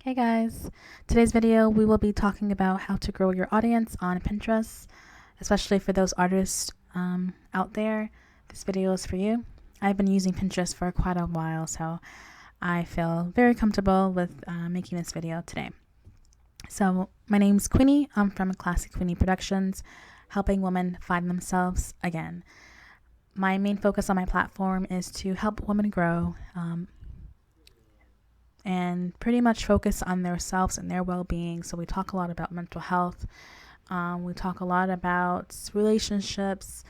Hey guys, today's video we will be talking about how to grow your audience on Pinterest, especially for those artists out there. This video is for you. I've been using Pinterest for quite a while, so I feel very comfortable with making this video today. So my name's Queenie. I'm from Classic Queenie Productions, helping women find themselves again. My main focus on my platform is to help women grow and pretty much focus on themselves and their well-being. So we talk a lot about mental health. We talk a lot about relationships,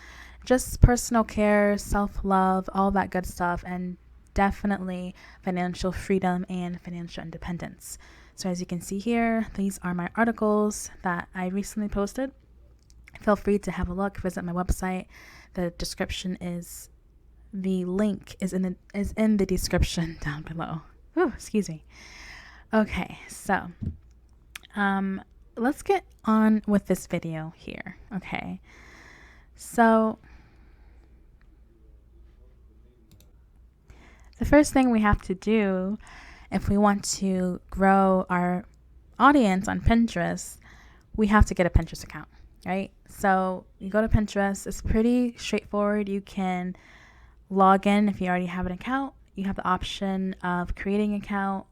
just personal care, self-love, all that good stuff, and definitely financial freedom and financial independence. So as you can see here, these are my articles that I recently posted. Feel free to have a look, visit my website. The link is in the description down below. Ooh, excuse me. Okay, so let's get on with this video here. Okay, so the first thing we have to do if we want to grow our audience on Pinterest, we have to get a Pinterest account, right? So you go to Pinterest, it's pretty straightforward. You can log in if you already have an account. You have the option of creating an account,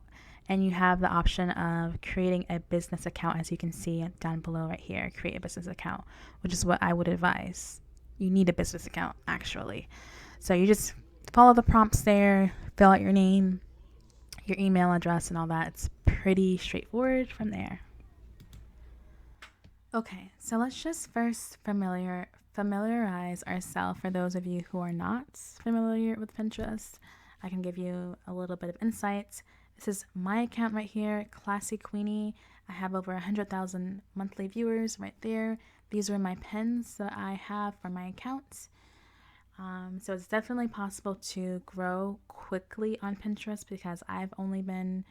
and you have the option of creating a business account, as you can see down below right here. Create a business account, which is what I would advise. You need a business account, actually. So you just follow the prompts there, fill out your name, your email address, and all that. It's pretty straightforward from there. Okay, so let's just first familiarize ourselves. For those of you who are not familiar with Pinterest, I can give you a little bit of insight. This is my account right here, Classy Queenie. I have over 100,000 monthly viewers right there. These are my pins that I have for my accounts. So it's definitely possible to grow quickly on Pinterest because I've only been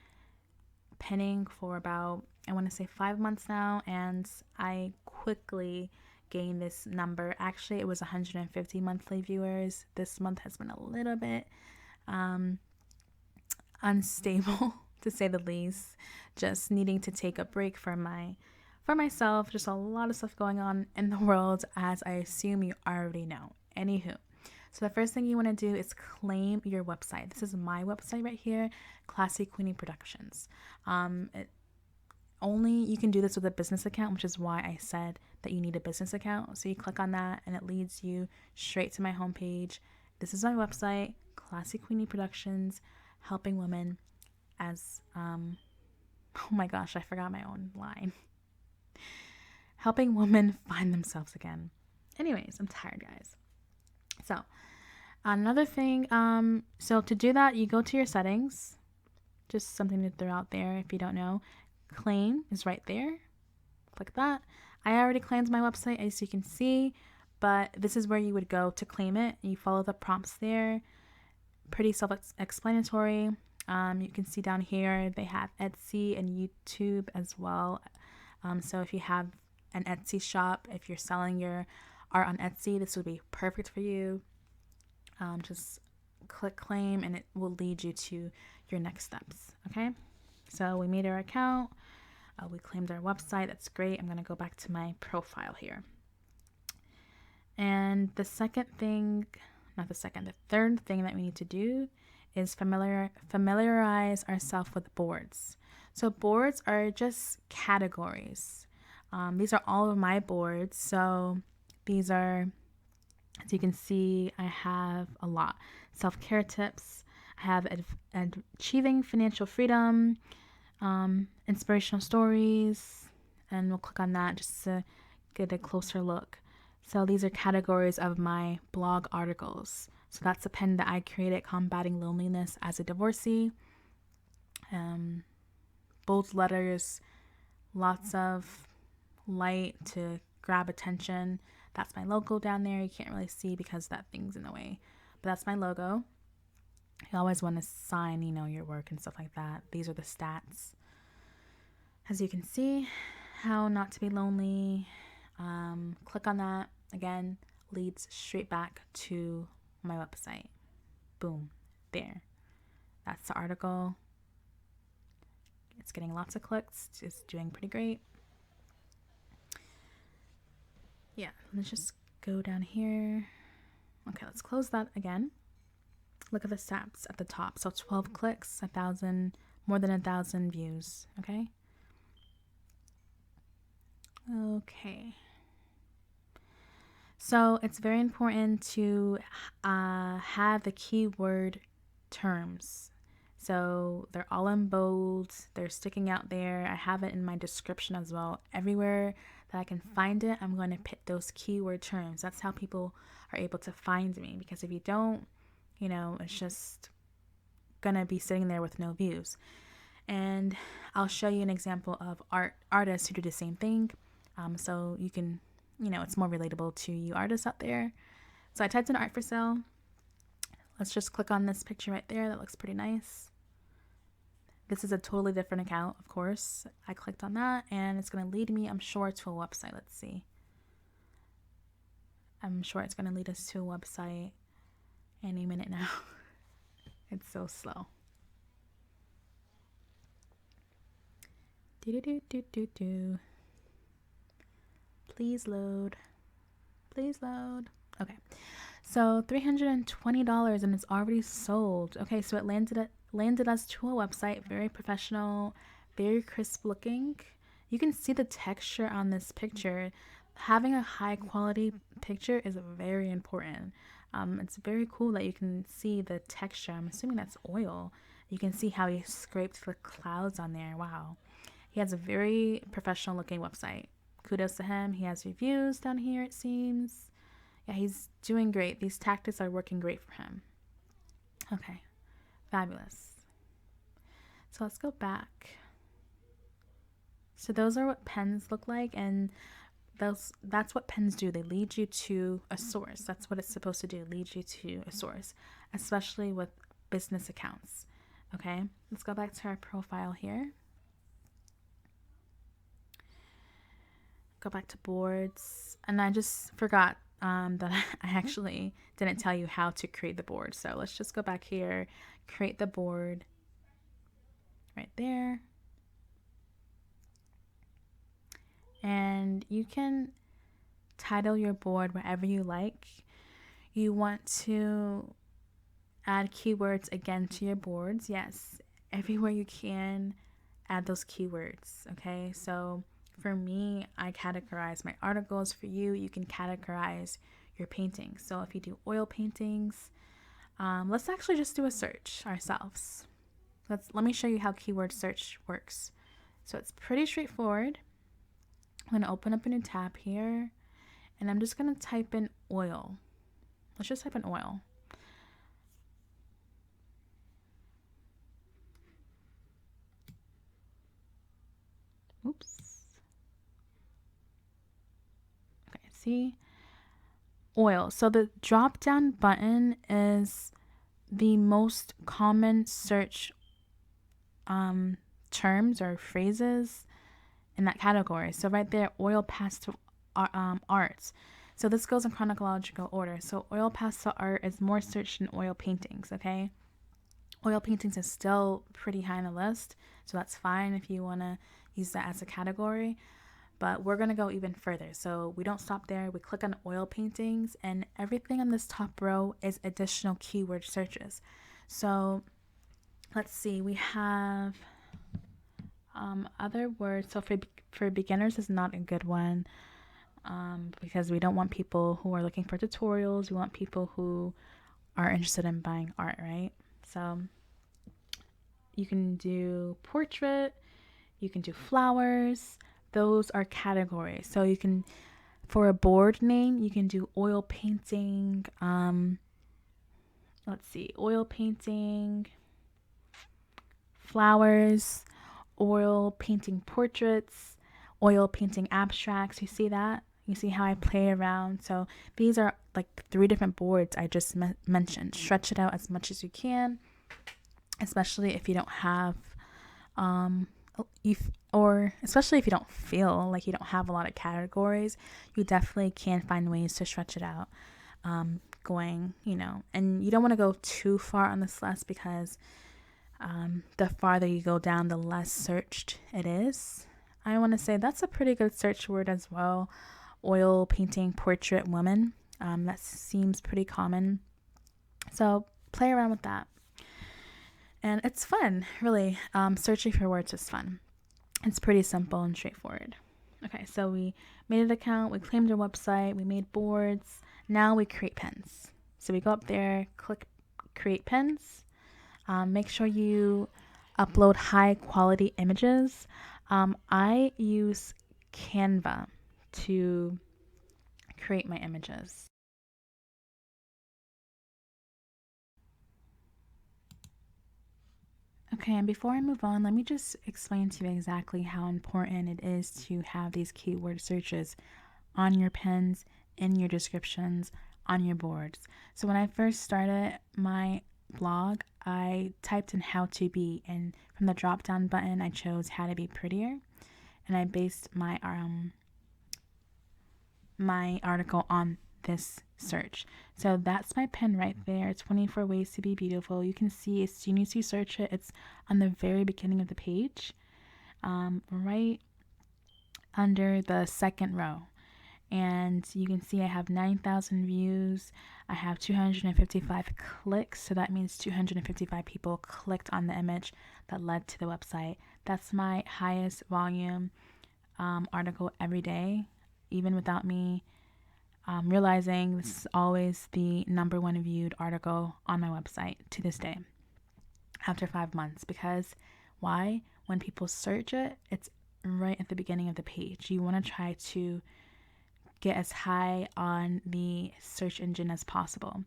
pinning for about, I want to say 5 months now, and I quickly gained this number. Actually, it was 150 monthly viewers. This month has been a little bit unstable to say the least. Just needing to take a break for myself. Just a lot of stuff going on in the world, as I assume you already know. Anywho, so the first thing you want to do is claim your website. This is my website right here, Classy Queenie Productions. You can do this with a business account, which is why I said that you need a business account. So you click on that and it leads you straight to my homepage. This is my website, Classy Queenie Productions, helping women as oh my gosh, I forgot my own line. Helping women find themselves again. Anyways, I'm tired, guys. So another thing, so to do that, you go to your settings. Just something to throw out there if you don't know. Claim is right there. Click that. I already claimed my website, as you can see, but this is where you would go to claim it. You follow the prompts there. Pretty self-explanatory. You can see down here they have Etsy and YouTube as well. So if you have an Etsy shop, if you're selling your art on Etsy, this would be perfect for you. Just click claim and it will lead you to your next steps. Okay, so we made our account, we claimed our website. That's great. I'm going to go back to my profile here. And the third thing that we need to do is familiarize ourselves with boards. So boards are just categories. These are all of my boards. So these are, as you can see, I have a lot. Self-care tips. I have achieving financial freedom, inspirational stories, and we'll click on that just to get a closer look. So these are categories of my blog articles. So that's a pen that I created, Combating Loneliness as a Divorcee. Bold letters, lots of light to grab attention. That's my logo down there. You can't really see because that thing's in the way, but that's my logo. You always want to sign, your work and stuff like that. These are the stats. As you can see, how not to be lonely. Click on that. Again, leads straight back to my website. Boom, there. That's the article. It's getting lots of clicks. It's doing pretty great. Yeah, let's just go down here. Okay, let's close that again. Look at the stats at the top. So 12 clicks, 1,000, more than 1,000 views. Okay. Okay. So it's very important to have the keyword terms. So they're all in bold. They're sticking out there. I have it in my description as well. Everywhere that I can find it, I'm going to put those keyword terms. That's how people are able to find me. Because if you don't, it's just going to be sitting there with no views. And I'll show you an example of artists who do the same thing. So you can, it's more relatable to you artists out there. So I typed in art for sale. Let's just click on this picture right there. That looks pretty nice. This is a totally different account, of course. I clicked on that and it's going to lead me, I'm sure, to a website. Let's see. I'm sure it's going to lead us to a website any minute now. It's so slow. Do. Please load. Please load. Okay. So $320 and it's already sold. Okay, so it landed us to a website. Very professional, very crisp looking. You can see the texture on this picture. Having a high quality picture is very important. It's very cool that you can see the texture. I'm assuming that's oil. You can see how he scraped the clouds on there. Wow. He has a very professional looking website. Kudos to him. He has reviews down here, it seems. Yeah, he's doing great. These tactics are working great for him. Okay, fabulous. So let's go back. So those are what pens look like, and that's what pens do. They lead you to a source. That's what it's supposed to do, lead you to a source, especially with business accounts. Okay, let's go back to our profile here. Go back to boards, and I just forgot that I actually didn't tell you how to create the board. So let's just go back here, create the board right there. And you can title your board whatever you like. You want to add keywords again to your boards. Yes, everywhere you can add those keywords. Okay, so for me, I categorize my articles. For you, you can categorize your paintings. So if you do oil paintings, let's actually just do a search ourselves. Let me show you how keyword search works. So it's pretty straightforward. I'm going to open up a new tab here, and I'm just going to type in oil. Let's just type in oil. Oops. Okay, see? Oil. So the drop down button is the most common search terms or phrases in that category. So right there, oil pastel arts. So this goes in chronological order. So oil pastel art is more searched than oil paintings, okay? Oil paintings is still pretty high on the list, so that's fine if you want to use that as a category. But we're going to go even further. So we don't stop there. We click on oil paintings, and everything on this top row is additional keyword searches. So let's see. We have other words. So for beginners is not a good one because we don't want people who are looking for tutorials. We want people who are interested in buying art, right? So you can do portrait. You can do flowers. Those are categories. So you can, for a board name, you can do oil painting. Let's see, oil painting, flowers, oil painting portraits, oil painting abstracts. You see that? You see how I play around? So these are like 3 different boards I just mentioned. Stretch it out as much as you can, especially if you don't have especially if you don't feel like you don't have a lot of categories. You definitely can find ways to stretch it out, and you don't want to go too far on this list because The farther you go down, the less searched it is. I want to say that's a pretty good search word as well. Oil painting portrait woman. That seems pretty common. So play around with that. And it's fun, really. Searching for words is fun. It's pretty simple and straightforward. Okay, so we made an account, we claimed our website, we made boards. Now we create pins. So we go up there, click create pins. Make sure you upload high quality images. I use Canva to create my images. Okay, and before I move on, let me just explain to you exactly how important it is to have these keyword searches on your pins, in your descriptions, on your boards. So when I first started my blog, I typed in how to be, and from the drop down button, I chose how to be prettier, and I based my article on this search. So that's my pin right there. 24 ways to be beautiful. You can see as soon as you search it, it's on the very beginning of the page, right under the second row. And you can see I have 9,000 views. I have 255 clicks. So that means 255 people clicked on the image that led to the website. That's my highest volume article every day, even without me realizing this is always the number one viewed article on my website to this day after 5 months. Because why? When people search it, it's right at the beginning of the page. You want to try to get as high on the search engine as possible.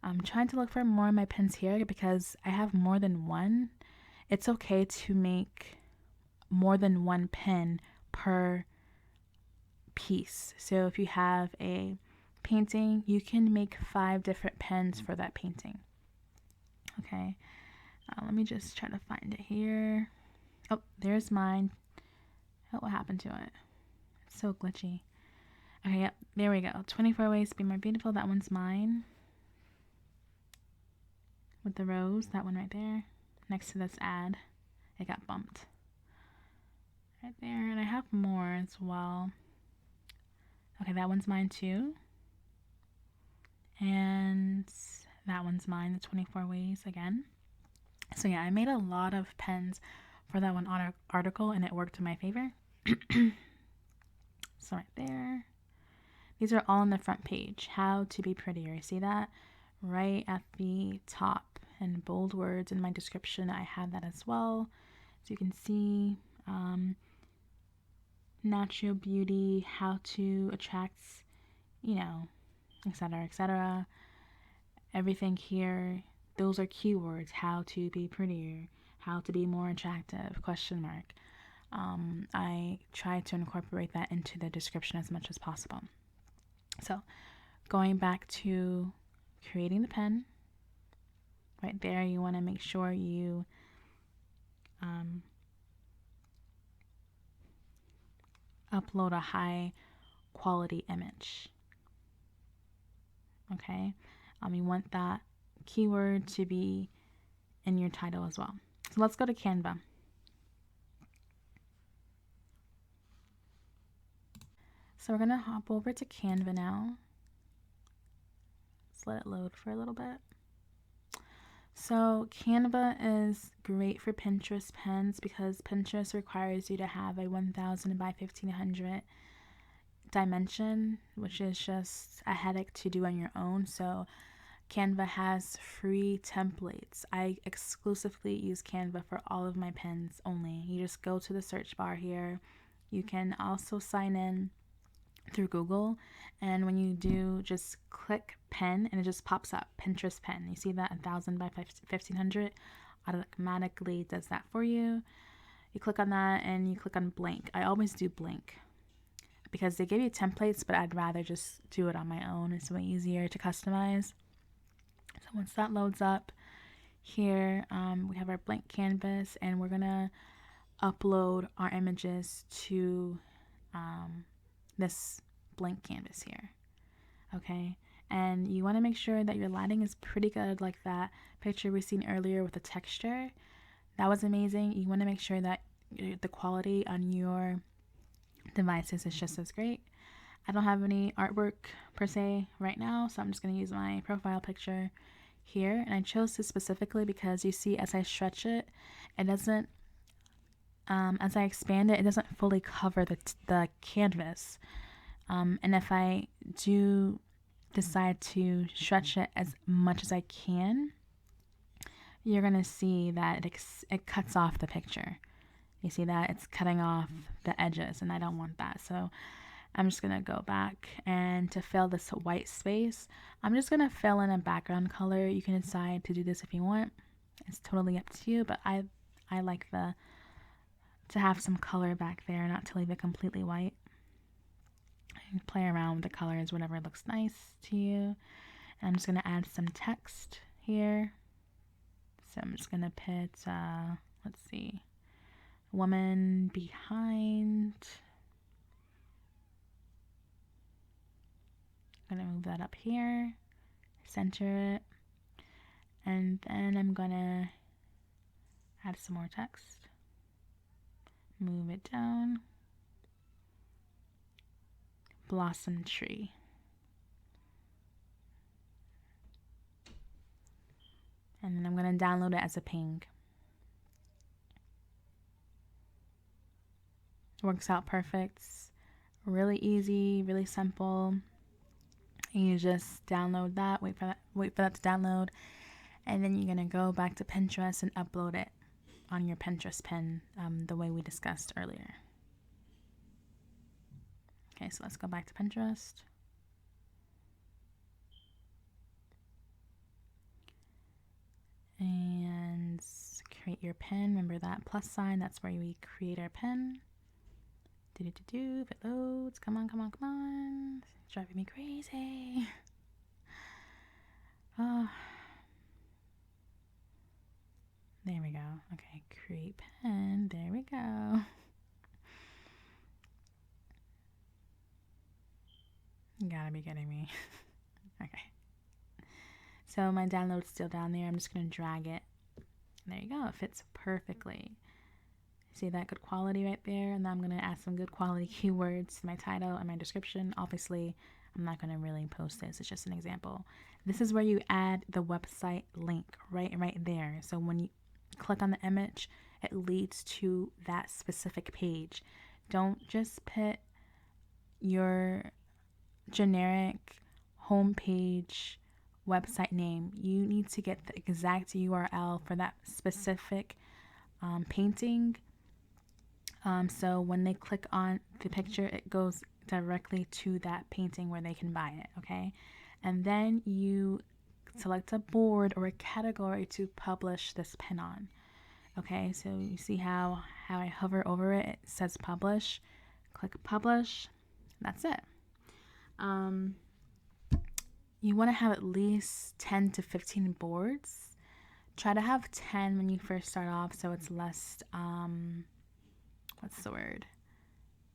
I'm trying to look for more of my pins here because I have more than one. It's okay to make more than one pin per piece. So if you have a painting, you can make 5 different pins for that painting. Okay, let me just try to find it here. Oh, there's mine. Oh, what happened to it? It's so glitchy. Okay, yep, there we go. 24 ways to be more beautiful. That one's mine. With the rose, that one right there. Next to this ad, it got bumped. Right there, and I have more as well. Okay, that one's mine too. And that one's mine, the 24 ways again. So yeah, I made a lot of pens for that one article, and it worked in my favor. So right there. These are all on the front page. How to be prettier. See that? Right at the top in bold words in my description, I have that as well. So you can see natural beauty, how to attract, etc., etc. Everything here, those are keywords. How to be prettier, how to be more attractive, question mark. I try to incorporate that into the description as much as possible. So going back to creating the pen, right there, you want to make sure you upload a high quality image. Okay, you want that keyword to be in your title as well. So let's go to Canva. So we're gonna hop over to Canva now. Let's let it load for a little bit. So Canva is great for Pinterest pens because Pinterest requires you to have a 1000 by 1500 dimension, which is just a headache to do on your own. So Canva has free templates. I exclusively use Canva for all of my pens only. You just go to the search bar here. You can also sign in through Google, and when you do, just click pen and it just pops up Pinterest pen. You see that 1000 by 1500 automatically does that for you. You click on that and you click on blank. I always do blank because they give you templates, but I'd rather just do it on my own. It's way easier to customize. So once that loads up here, we have our blank canvas, and we're gonna upload our images to this blank canvas here. Okay, and you want to make sure that your lighting is pretty good, like that picture we seen earlier with the texture. That was amazing. You want to make sure that the quality on your devices is just as great. I don't have any artwork per se right now, so I'm just going to use my profile picture here. And I chose this specifically because you see, as I stretch it, it doesn't, as I expand it, it doesn't fully cover the canvas. And if I do decide to stretch it as much as I can, you're going to see that it cuts off the picture. You see that? It's cutting off the edges, and I don't want that. So I'm just going to go back, and to fill this white space, I'm just going to fill in a background color. You can decide to do this if you want. It's totally up to you, but I like to have some color back there, not to leave it completely white. You can play around with the colors, whatever looks nice to you. And I'm just going to add some text here. So I'm just going to put, let's see, woman behind. I'm going to move that up here, center it, and then I'm going to add some more text. Move it down. Blossom tree. And then I'm going to download it as a ping. Works out perfect. Really easy, really simple. And you just download that, wait for that to download, and then you're going to go back to Pinterest and upload it on your Pinterest pin, the way we discussed earlier. Okay, so let's go back to Pinterest. And create your pin. Remember that plus sign, that's where we create our pin. If it loads. Come on. It's driving me crazy. Oh. There we go. Okay, create pin. There we go. You gotta be kidding me. Okay. So my download's still down there. I'm just gonna drag it. There you go. It fits perfectly. See that good quality right there? And then I'm gonna add some good quality keywords to my title and my description. Obviously, I'm not gonna really post this. It's just an example. This is where you add the website link right there. So when you click on the image, it leads to that specific page. Don't just put your generic homepage website name. You need to get the exact URL for that specific painting. So when they click on the picture, it goes directly to that painting where they can buy it, okay? And then you select a board or a category to publish this pin on. Okay, so you see how I hover over it, it says publish. Click publish. That's it. You want to have at least 10 to 15 boards. Try to have 10 when you first start off, so it's less, what's the word?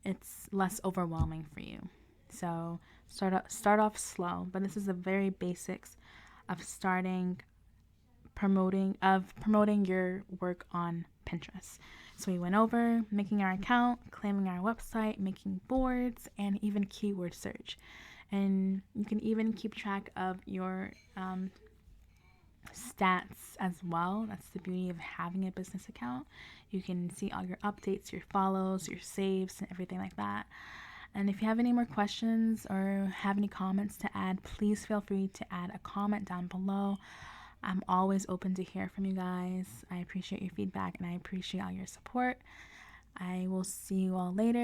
It's less overwhelming for you. So start off slow, but this is the very basics of promoting your work on Pinterest. So we went over making our account, claiming our website, making boards, and even keyword search. And you can even keep track of your stats as well. That's the beauty of having a business account. You can see all your updates, your follows, your saves, and everything like that. And if you have any more questions or have any comments to add, please feel free to add a comment down below. I'm always open to hear from you guys. I appreciate your feedback and I appreciate all your support. I will see you all later.